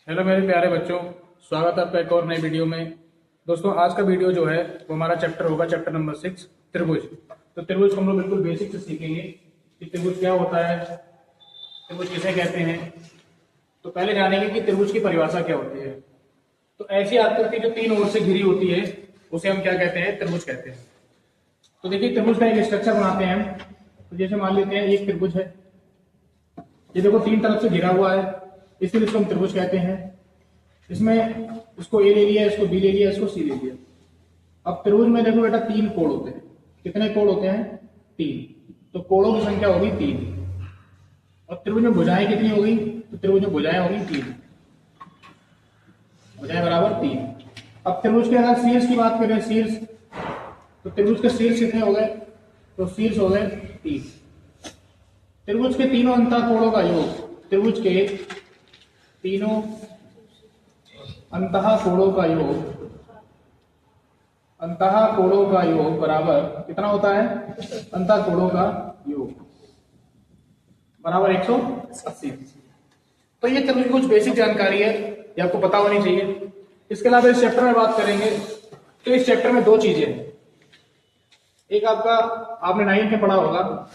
Hello मेरे प्यारे बच्चों, स्वागत है आपका एक और नई वीडियो में। दोस्तों, आज का वीडियो जो है वो हमारा चैप्टर होगा, चैप्टर नंबर 6, त्रिभुज। तो त्रिभुज को हम लोग बिल्कुल बेसिक से सीखेंगे कि त्रिभुज क्या होता है, त्रिभुज किसे कहते हैं। तो पहले जानेंगे कि त्रिभुज की परिभाषा क्या होती है। तो ऐसी आकृति जो तीन ओर से घिरी होती है उसे हम क्या कहते हैं, त्रिभुज कहते हैं। तो देखिए, त्रिभुज का एक स्ट्रक्चर बनाते हैं हम। तो जैसे मान लेते हैं एक त्रिभुज है, ये देखो तीन तरफ से घिरा हुआ है, इसलिए इसको हम त्रिभुज कहते हैं। इसमें इसको ए ले लिया, इसको बी ले लिया, इसको सी ले लिया। अब त्रिभुज में देखो बेटा तीन कोण होते हैं। कितने कोण होते हैं? तीन। तो कोणों की संख्या होगी तीन। और त्रिभुज में भुजाएं कितनी होगी? तो त्रिभुज में भुजाएं होगी तीन, भुजाएं बराबर तीन। अब त्रिभुज के अगर शीर्ष की बात करें, शीर्ष, तो त्रिभुज के शीर्ष कितने हो गए? तो शीर्ष हो गए तीन। त्रिभुज के तीनों अंतः कोणों का योग, त्रिभुज के तीनों अंतः कोणों का योग, अंतः कोणों का योग बराबर कितना होता है? अंतः कोणों का योग बराबर 180। तो ये त्रिभुज की कुछ बेसिक जानकारी है, ये आपको पता होनी चाहिए। इसके अलावा इस चैप्टर में बात करेंगे तो इस चैप्टर में दो चीजें हैं। एक आपका, आपने 9th में पढ़ा होगा,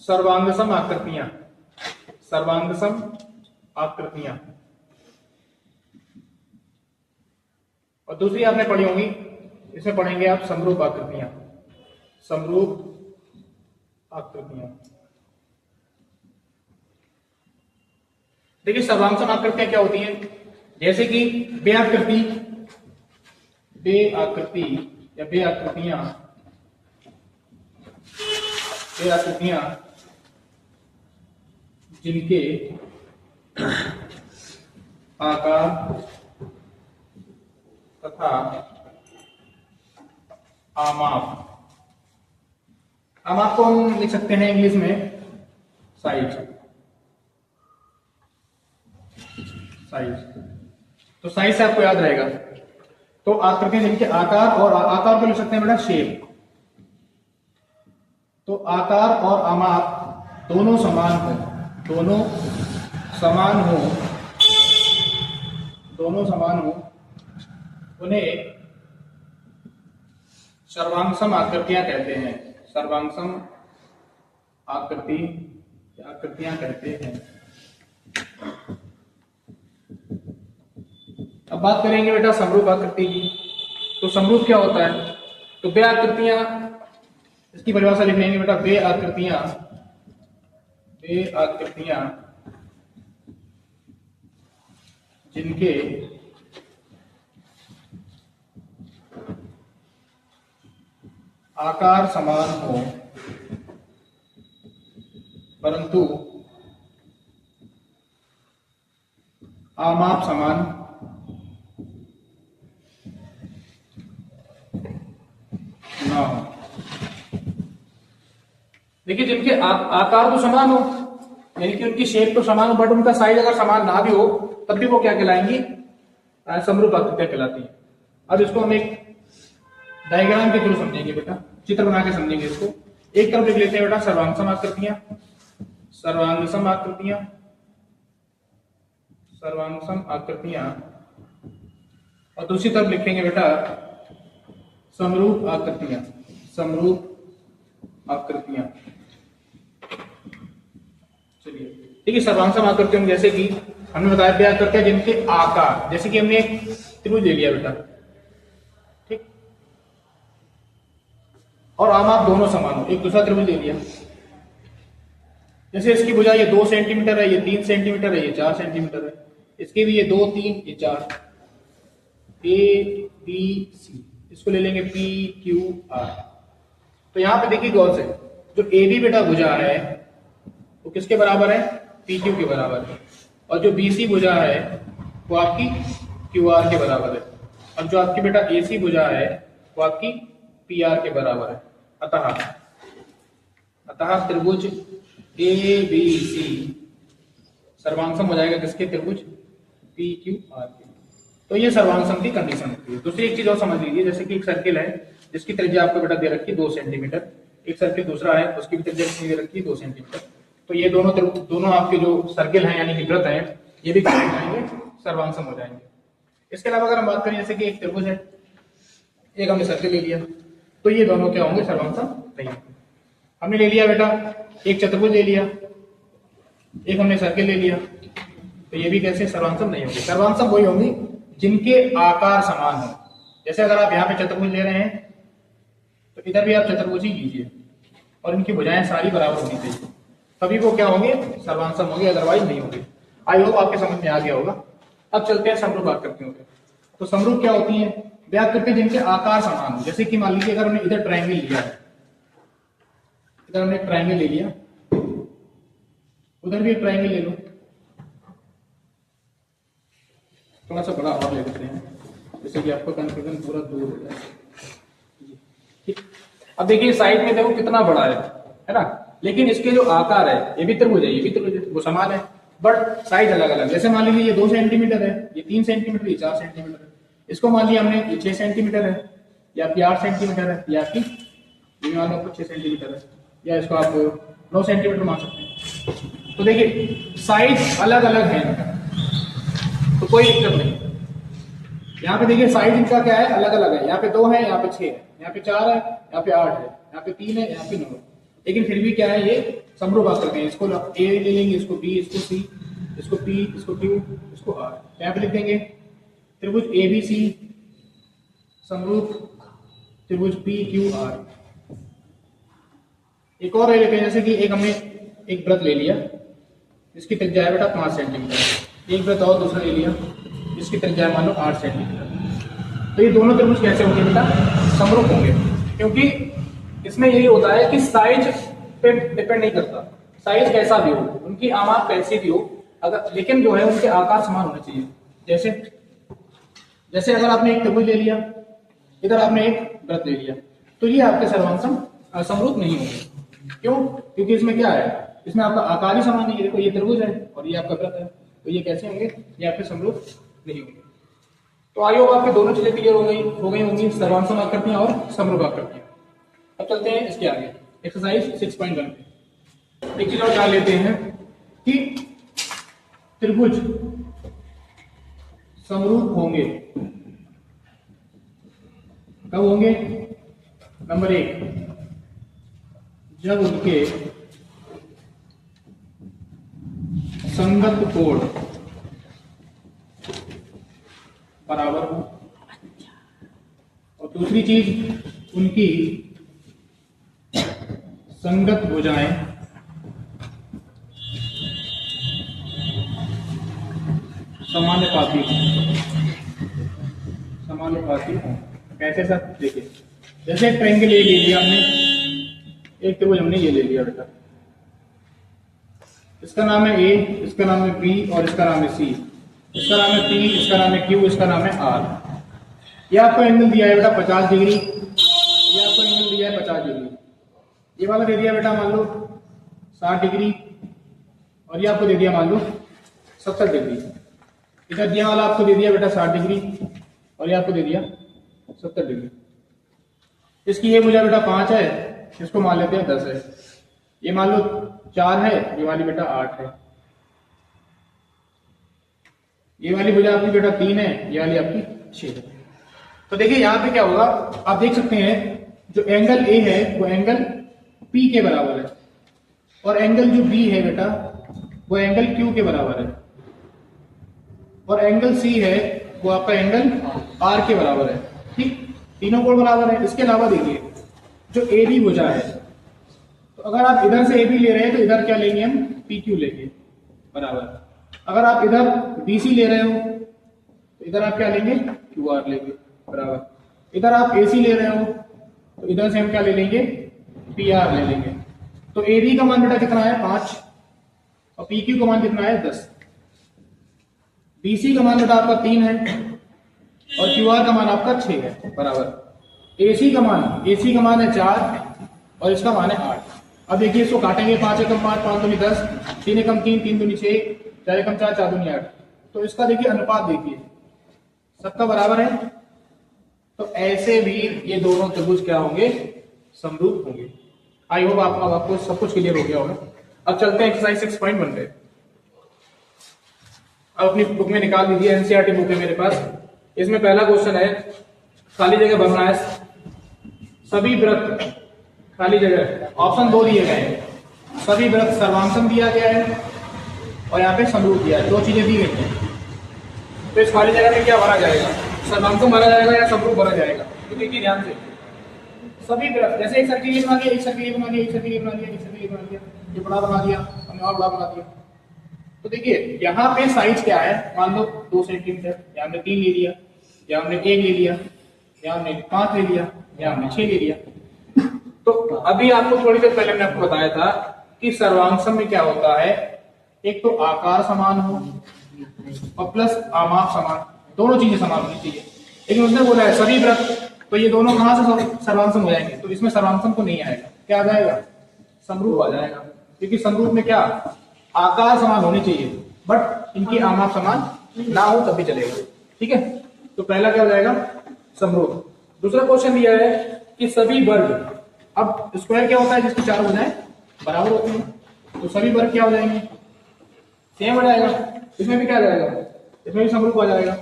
सर्वांगसम आकृतियां, सर्वांगसम आकृतियां। और दूसरी आपने पढ़ी होंगी, इसमें पढ़ेंगे आप समरूप आकृतियां, समरूप आकृतियां। देखिए, सर्वांगसम आकृतियां क्या होती हैं? जैसे कि बे आकृति, बे आकृति या बे आकृतियां, बे आकृतियां जिनके आकार तथा आमाप, आमाप को हम लिख सकते हैं इंग्लिश में साइज, साइज। तो साइज से आपको याद रहेगा। तो आकृतियां जिनके आकार, और आकार को लिख सकते हैं बेटा शेप। तो आकार और आमाप दोनों समान हो, दोनों समान हो, दोनों समान हो, उन्हें सर्वांगसम आकृतियां कहते हैं, सर्वांगसम आकृति, आकृतियां कहते हैं। अब बात करेंगे बेटा समरूप आकृति की। तो समरूप क्या होता है? तो बे आकृतियां, इसकी परिभाषा लिख लेंगे बेटा, बे आकृतियां, बे आकृतियां जिनके आकार समान हो परंतु आमाप समान ना हो। देखिए, जिनके आकार तो समान हो, यानी कि उनकी शेप तो समान हो, बट उनका साइज अगर समान ना भी हो तब भी वो क्या कहलाएंगी? समरूप आकृतियां कहलाती है। अब इसको हम एक डायग्राम के थ्रू समझेंगे बेटा, चित्र बना के समझेंगे इसको। एक तरफ लिख लेते हैं बेटा सर्वांगसम आकृतियां, सर्वांगसम आकृतियां, सर्वांगसम आकृतियां। और दूसरी तरफ लिखेंगे बेटा समरूप आकृतियां, समरूप आकृतियां। चलिए, देखिए सर्वांगसम आकृतियां जैसे कि हमने बताया, क्या करते हैं जिनके आकार, जैसे कि हमने एक त्रिभुज ले लिया बेटा, ठीक, और आमाप दोनों समान हो। एक दूसरा त्रिभुज ले लिया, जैसे इसकी भुजा ये 2 सेंटीमीटर है, ये 3 सेंटीमीटर है, ये 4 सेंटीमीटर है, इसकी भी ये 2, 3, ये 4, ए बी सी, इसको ले लेंगे पी क्यू आर। तो यहां पे देखिए गौर से, जो ए बी बेटा भुजा है वो किसके बराबर है? पी क्यू के बराबर है। और जो बी सी भुजा है वो आपकी क्यू आर के बराबर है। और जो आपकी बेटा ए सी भुजा है वो आपकी पी आर के बराबर है। अतः त्रिभुज ए बी सी सर्वांगसम हो जाएगा किसके? त्रिभुज पी क्यू आर के। तो ये सर्वांगसम की कंडीशन होती है। दूसरी एक चीज और समझ लीजिए, जैसे कि एक सर्किल है जिसकी त्रिज्या आपको बेटा दे रखी है 2 सेंटीमीटर, एक सर्किल दूसरा है उसकी भी त्रिज्या कितनी दे रखी है? 2 सेंटीमीटर। तो ये दोनों आपके जो सर्किल हैं यानी कि वृत्त हैं, ये भी क्या कहलाएंगे? सर्वांग सम हो जाएंगे। इसके अलावा अगर हम बात करें जैसे कि एक त्रिभुज है, एक हमने सर्कल ले लिया, तो ये दोनों क्या होंगे, सर्वांग सम नहीं होंगे। हमने ले लिया बेटा एक चतुर्भुज ले लिया, एक हमने सर्कल ले लिया, तो ये भी कैसे सर्वांग सम नहीं होंगे। सर्वांग सम वही होंगी जिनके आकार समान हो। जैसे अगर आप यहाँ पे चतुर्भुज ले रहे हैं तो इधर भी आप चतुर्भुज ही लीजिए और इनकी भुजाएं सारी बराबर होनी चाहिए, तभी वो क्या होंगे, सर्वांग सम होंगे, अदरवाइज नहीं होंगे। आई होप आपके समझ में आ गया होगा। अब चलते हैं समरूप आकृतियों पे। तो समरूप क्या होती है, वे आकृति जिनके आकार समान हो। जैसे कि मान लीजिए अगर हमने इधर ट्रायंगल लिया है, इधर हमने एक ट्रायंगल ले लिया, उधर भी एक ट्रायंगल ले लो, थोड़ा सा बड़ा और ले लेते हैं जैसे कि आपका कंफ्यूजन पूरा दूर हो जाए। ठीक, अब देखिए साइड में देखो कितना बड़ा है ना, लेकिन इसके जो आकार है, ये भी त्रिभुज है, ये भी त्रिभुज है, वो समान है, बट साइज अलग अलग। जैसे मान लीजिए ये 2 सेंटीमीटर है, ये 3 सेंटीमीटर, ये 4 सेंटीमीटर है। इसको मान लिया हमने ये 6 सेंटीमीटर है, या आपकी 8 सेंटीमीटर है, या आपकी ये मान लो 6 सेंटीमीटर है, या इसको आप 9 सेंटीमीटर मान सकते हैं। तो देखिए साइज अलग अलग है इनका, तो कोई दिक्कत नहीं। यहाँ पे देखिए साइज इनका क्या है, अलग अलग है। यहाँ पे 2 है, यहाँ पे 6 है, यहाँ पे 4 है, यहाँ पे 8 है, यहाँ पे 3 है, यहाँ पे 9 है, लेकिन फिर भी क्या है, ये समरूप आकृति है। इसको ए ले लेंगे, इसको बी, इसको सी, इसको पी, इसको क्यू, इसको आर। यहाँ पे लिख देंगे त्रिभुज ए बी सी समरूप त्रिभुज पी क्यू आर। एक और ले लेते हैं, जैसे कि एक हमने एक वृत्त ले लिया, इसकी त्रिज्या है बेटा 5 सेंटीमीटर। एक वृत्त और दूसरा ले लिया, इसकी त्रिज्या मान लो 8 सेंटीमीटर। तो ये दोनों त्रिभुज कैसे होंगे बेटा, समरूप होंगे, क्योंकि इसमें यही होता है कि साइज पे डिपेंड नहीं करता, साइज कैसा भी हो, उनकी आमाप कैसी भी हो, अगर लेकिन जो है उनके आकार समान होने चाहिए। जैसे अगर आपने एक त्रिभुज ले लिया, इधर आपने एक वृत्त ले लिया, तो ये आपके सर्वांग सम समरूप नहीं होंगे। क्यों? क्योंकि इसमें क्या है, इसमें आपका आकार ही समान नहीं है। देखो ये त्रिभुज है और ये आपका वृत्त है, तो ये कैसे होंगे, ये आपके समरूप नहीं होंगे। तो आई होप आपके दोनों चीजें क्लियर हो गई होंगी, सर्वांग सम आकृतियां और समरूप आकृतियां। अब चलते हैं इसके आगे, एक्सरसाइज 6.1 पे। एक चीज और जान लेते हैं कि त्रिभुज समरूप होंगे कब होंगे। नंबर 1, जब उनके संगत कोण बराबर हो, और दूसरी चीज उनकी संगत भुजाएं समानुपाती हो। कैसे सर, देखिए जैसे ट्रायंगल ए ले लिया हमने, एक त्रिभुज हमने ये ले लिया बेटा, इसका नाम है ए, इसका नाम है बी और इसका नाम है सी, इसका नाम है पी, इसका नाम है क्यू, इसका नाम है आर। ये आपको एंगल दिया है बेटा 50 डिग्री, ये आपको एंगल दिया है 50 डिग्री, ये वाला दे दिया बेटा मान लो 60 डिग्री, और ये आपको दे दिया मान लो 70 डिग्री। इधर दिया वाला आपको दे दिया बेटा 60 डिग्री और ये आपको दे दिया 70 डिग्री। इसकी ये भुजा बेटा 5 है, इसको मान लेते हैं 10 है, ये मान लो 4 है, ये वाली बेटा 8 है, ये वाली भुजा आपकी बेटा 3 है, ये वाली आपकी 6 है। तो देखिए यहाँ पे क्या होगा, आप देख सकते हैं जो एंगल ए है वो एंगल पी के बराबर है, और एंगल जो बी है बेटा वो एंगल क्यू के बराबर है, और एंगल सी है वो आपका एंगल आर के बराबर है। ठीक, तीनों कोण बराबर है। इसके अलावा देखिए जो ए बी भुजा है, तो अगर आप इधर से ए बी ले रहे हैं तो इधर क्या लेंगे हम, पी क्यू लेंगे बराबर। अगर आप इधर बी सी ले रहे हो तो इधर आप क्या लेंगे, क्यू आर लेंगे बराबर। इधर आप ए सी ले रहे हो तो इधर से हम क्या ले लेंगे, पी आर ले लेंगे। तो ए बी का मान बेटा कितना है 5, और पी क्यू का मान कितना है 10। बीसी का मान बेटा आपका 3 है, और क्यू आर का मान आपका 6 है बराबर। एसी का मान है 4 और इसका मान है 8। अब देखिए इसको काटेंगे, 5 एकम 5, 5 दूनी 10, 3 एकम 3, 3 दूनी 6, 4 एकम 4, 4 दूनी 8। तो इसका देखिए अनुपात देखिए सबका बराबर है, तो ऐसे भी ये दोनों त्रिभुज क्या होंगे, समरूप होंगे। आई होप आपको सब कुछ क्लियर हो गया होगा। अब चलते हैं एक्सरसाइज 6.1 पे। अब अपनी बुक में निकाल दीजिए, एनसीईआरटी बुक है मेरे पास। इसमें पहला क्वेश्चन है, खाली जगह भरना है। सभी वृत्त, खाली जगह, ऑप्शन 2 दिए गए हैं। सभी वृत्त सर्वांशम दिया गया है और यहाँ पे समरूप दिया है, 2 चीजें दी गई हैं। तो इस खाली जगह में क्या भरा जाएगा, सर्वांशम भरा जाएगा या समरूप भरा जाएगा? तो देखिए ध्यान से, सभी वृत्त, जैसे एक सर्किल ये बना दिया, एक सर्किल ये बना दिया, एक सर्किल ये बना दिया, एक सर्किल ये बना दिया, ये बड़ा बना दिया, हमने और बड़ा बना दिया। तो देखिए यहाँ पे साइज क्या है, मान लो 2 सेंटीमीटर, यहाँ हमने 3 ले लिया, यहाँ हमने 1 ले लिया, यहाँ हमने 5 ले लिया, यहाँ हमने 6 ले लिया। तो अभी आपको थोड़ी देर पहले मैंने आपको बताया था कि सर्वांशम में क्या होता है, एक तो आकार समान हो और प्लस आमाप समान, दोनों चीजें समान होनी चाहिए। लेकिन उसने बोला है सभी वृत्त, तो ये दोनों कहां से सर्वांशम हो जाएंगे? तो इसमें सर्वांशम तो नहीं आएगा, क्या आ जाएगा? समरूप आ जाएगा, क्योंकि समरूप में क्या, आकार समान होनी चाहिए बट इनकी आमाप समान ना हो तब भी चलेगा। ठीक है, तो पहला क्या हो जाएगा, समरूप। दूसरा क्वेश्चन दिया है कि सभी वर्ग, अब स्क्वायर क्या होता है, जिसकी 4 भुजाएं बराबर होती हैं, तो सभी वर्ग क्या हो जाएंगे, सेम हो जाएगा। इसमें भी क्या आ जाएगा, इसमें भी समरूप आ जाएगा।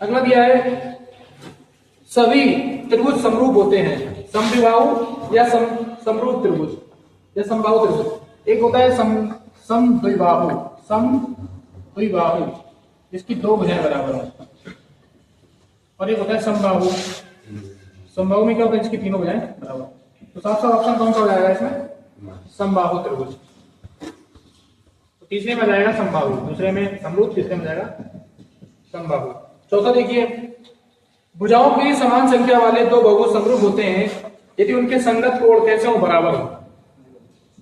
अगला दिया है सभी त्रिभुज समरूप होते हैं, समद्विबाहु या समरूप त्रिभुज या समबाहु त्रिभुज। एक होता है समद्विबाहु, समद्विबाहु जिसकी 2 भुजाएं बराबर हो, और एक होता है समबाहु। समबाहु में क्या होता है, इसकी 3 भुजाएं बराबर। तो साफ साफ ऑप्शन कौन सा हो जाएगा इसमें, समबाहु त्रिभुज। तो तीसरे में आ जाएगा समबाहु, दूसरे में समरूप, तीसरे में जाएगा समबाहु। चौथा देखिए, भुजाओं की समान संख्या वाले 2 बहुभुज समरूप होते हैं यदि उनके संगत कोण कैसे हो, बराबर हो।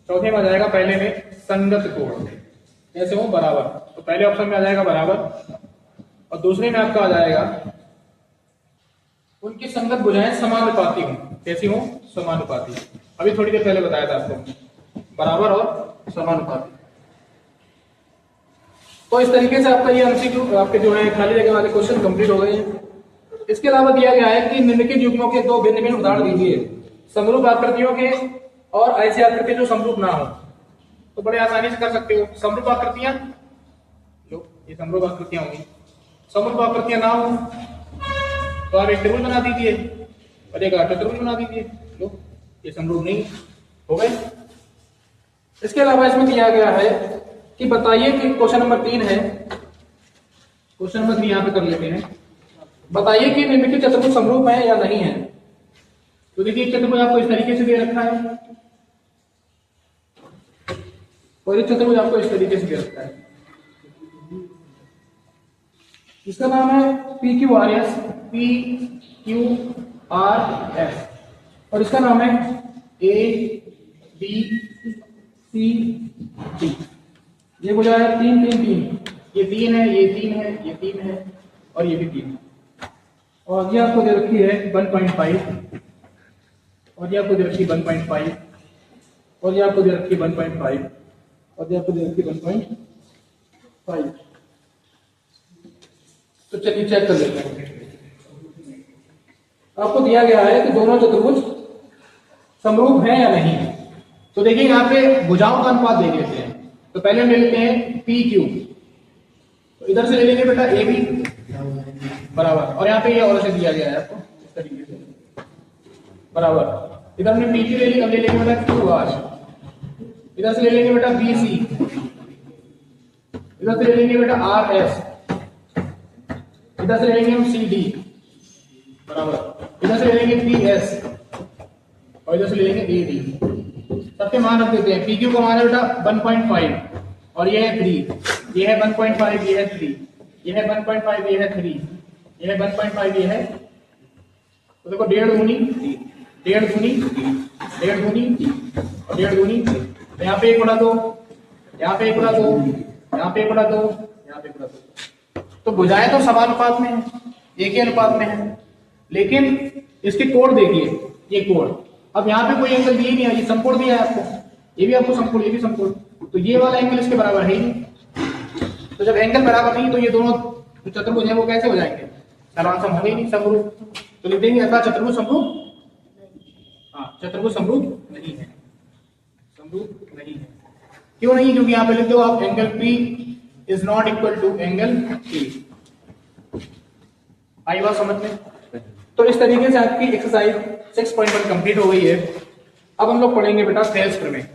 चौथे में आ जाएगा, पहले में संगत कोण कैसे हो, बराबर। तो पहले ऑप्शन में आ जाएगा बराबर, और दूसरे में आपका आ जाएगा उनकी संगत भुजाएं समानुपाती हो, कैसी हो, समानुपाती। अभी थोड़ी देर पहले बताया था आपको, बराबर और समानुपाती। तो इस तरीके से आपका ये एमसीक्यू, आपके जो है खाली जगह वाले क्वेश्चन कंप्लीट हो गए हैं। इसके अलावा दिया गया है कि निम्नलिखित युग्मों के 2 भिन्न भिन्न उदाहरण दीजिए, समरूप आकृतियों के और ऐसी आकृति जो समरूप ना हो। तो बड़े आसानी से कर सकते हो। समरूप आकृतियां, लो ये समरूप आकृतियां होंगी। समरूप आकृतियां ना हो तो आप एक त्रिभुज बना दीजिए और एक चतुर्भुज बना दीजिए, लो ये समरूप नहीं हो गए। इसके अलावा इसमें दिया गया है कि बताइए कि क्वेश्चन नंबर 3 है, क्वेश्चन नंबर 3 यहां पे कर लेते हैं। बताइए कि निम्नलिखित चतुर्भुज समरूप है या नहीं है। तो देखिए चतुर्भुज आपको इस तरीके से दे रखा है और एक चतुर्भुज आपको इस तरीके से दे रखा है। इसका नाम है PQRS, PQRS, और इसका नाम है ABCD। ये भुजा है 3 3 3, ये 3 है, ये 3 है, ये 3 है और ये भी 3 है। और ये आपको दे रखी है 1.5, और ये आपको दे रखी है 1.5, और ये आपको दे रखी है 1.5, और ये आपको दे रखी है 1.5। तो चलिए चेक कर लेते हैं। आपको दिया गया है कि दोनों चतुर्भुज समरूप हैं या नहीं। तो देखिए यहाँ पे भुजाओं का अनुपात दे देते हैं। तो पहले हम ले लेते हैं PQ, तो इधर से ले लेंगे बेटा AB बराबर, और यहाँ पे ये और से दिया गया है आपको इस तरीके से बराबर। इधर हमने PQ ले लिया, अब ले लेंगे बेटा QR, इधर से ले लेंगे बेटा BC, इधर से ले लेंगे बेटा RS, इधर से ले लेंगे हम CD बराबर, इधर से ले लेंगे PS और इधर से ले लेंगे AD। सबके मान रख देते हैं। PQ का मान है बेटा 1.5 और ये है 3, ये है 1.5, ये है 3, ये है 1.5, ये है 3, ये है 1.5, ये है, तो देखो 1.5 दूनी 1.5 दूनी 1.5 दूनी और 1.5 दूनी। तो यहाँ पे 1 बटा 2, यहाँ पे 1 बटा 2, यहाँ पे 1 बटा 2, यहाँ पे 1 बटा 2। तो भुजाएं तो समानुपात में है, एक ही अनुपात में है, लेकिन इसके कोण देखिए, ये कोण, अब यहाँ पे कोई एंगल दिए नहीं है, ये समकोण दिया है आपको, ये भी आपको समकोण, ये भी समकोण, तो ये वाला एंगल इसके बराबर है ही नहीं। तो जब एंगल बराबर नहीं तो ये दोनों जो चतुर्भुज है वो कैसे हो जाएंगे, सर्वांशम होंगे ही नहीं, समरूप। तो लिख देंगे अतः चतुर्भुज समरूप, हाँ चतुर्भुज समरूप नहीं है, समरूप नहीं है। क्यों नहीं? क्योंकि यहाँ पे लिख दो आप angle is not equal to angle E. आई बात समझ में? तो इस तरीके से आपकी एक्सरसाइज 6.1 कंप्लीट हो गई है। अब हम लोग पढ़ेंगे बेटा थेल्स प्रमेय।